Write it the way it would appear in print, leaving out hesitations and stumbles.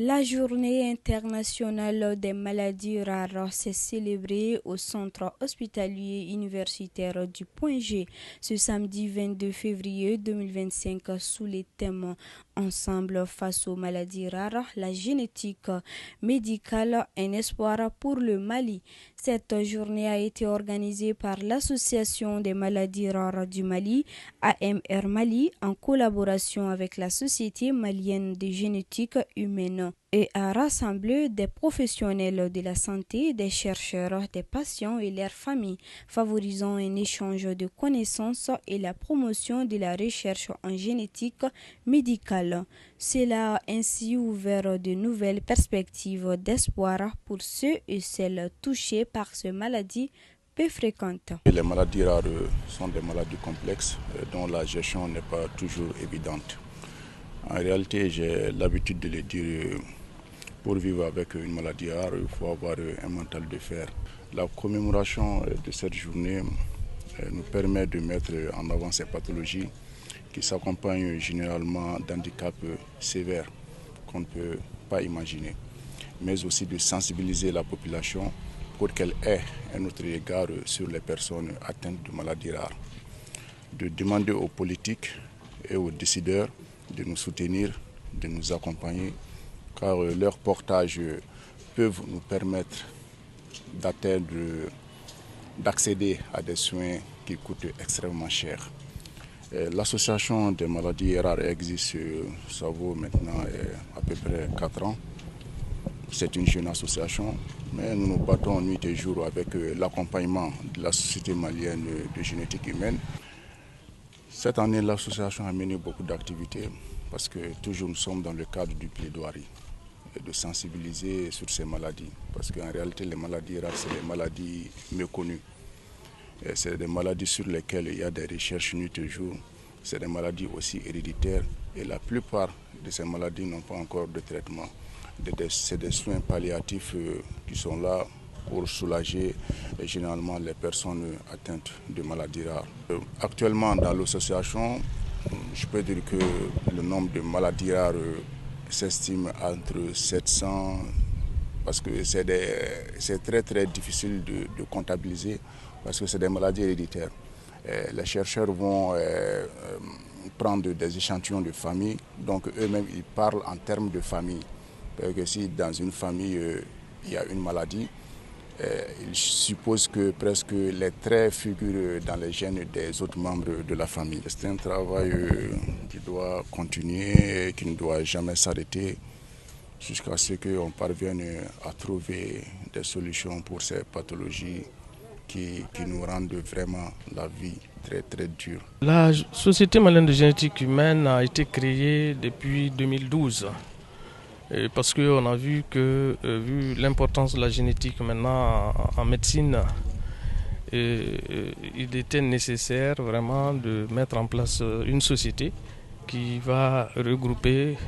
La journée internationale des maladies rares s'est célébrée au centre hospitalier universitaire du Point G ce samedi 22 février 2025 sous les thèmes Ensemble face aux maladies rares, la génétique médicale, un espoir pour le Mali. Cette journée a été organisée par l'Association des maladies rares du Mali, AMR Mali, en collaboration avec la Société malienne de génétique humaine et a rassemblé des professionnels de la santé, des chercheurs, des patients et leurs familles, favorisant un échange de connaissances et la promotion de la recherche en génétique médicale. Cela a ainsi ouvert de nouvelles perspectives d'espoir pour ceux et celles touchés par ces maladies peu fréquentes. Les maladies rares sont des maladies complexes dont la gestion n'est pas toujours évidente. En réalité, j'ai l'habitude de le dire, pour vivre avec une maladie rare, il faut avoir un mental de fer. La commémoration de cette journée nous permet de mettre en avant ces pathologies qui s'accompagnent généralement d'handicaps sévères qu'on ne peut pas imaginer, mais aussi de sensibiliser la population pour qu'elle ait un autre regard sur les personnes atteintes de maladies rares, de demander aux politiques et aux décideurs de nous soutenir, de nous accompagner, car leurs portages peuvent nous permettre d'accéder à des soins qui coûtent extrêmement cher. L'association des maladies rares existe, ça vaut maintenant à peu près 4 ans. C'est une jeune association, mais nous nous battons nuit et jour avec l'accompagnement de la Société malienne de génétique humaine. Cette année, l'association a mené beaucoup d'activités parce que toujours nous sommes dans le cadre du plaidoirie, de sensibiliser sur ces maladies. Parce qu'en réalité, les maladies rares, c'est des maladies méconnues. C'est des maladies sur lesquelles il y a des recherches nuit et jour. C'est des maladies aussi héréditaires et la plupart de ces maladies n'ont pas encore de traitement. C'est des soins palliatifs qui sont là pour soulager généralement les personnes atteintes de maladies rares. Actuellement, dans l'association, je peux dire que le nombre de maladies rares s'estime entre 700, parce que c'est très très difficile de comptabiliser, parce que c'est des maladies héréditaires. Les chercheurs vont prendre des échantillons de famille, donc eux-mêmes ils parlent en termes de famille. Parce que si dans une famille il y a une maladie, ils supposent que presque les traits figurent dans les gènes des autres membres de la famille. C'est un travail qui doit continuer et qui ne doit jamais s'arrêter jusqu'à ce qu'on parvienne à trouver des solutions pour ces pathologies qui nous rendent vraiment la vie très très dure. La Société malienne de génétique humaine a été créée depuis 2012. Parce qu'on a vu que, vu l'importance de la génétique maintenant en médecine, il était nécessaire vraiment de mettre en place une société qui va regrouper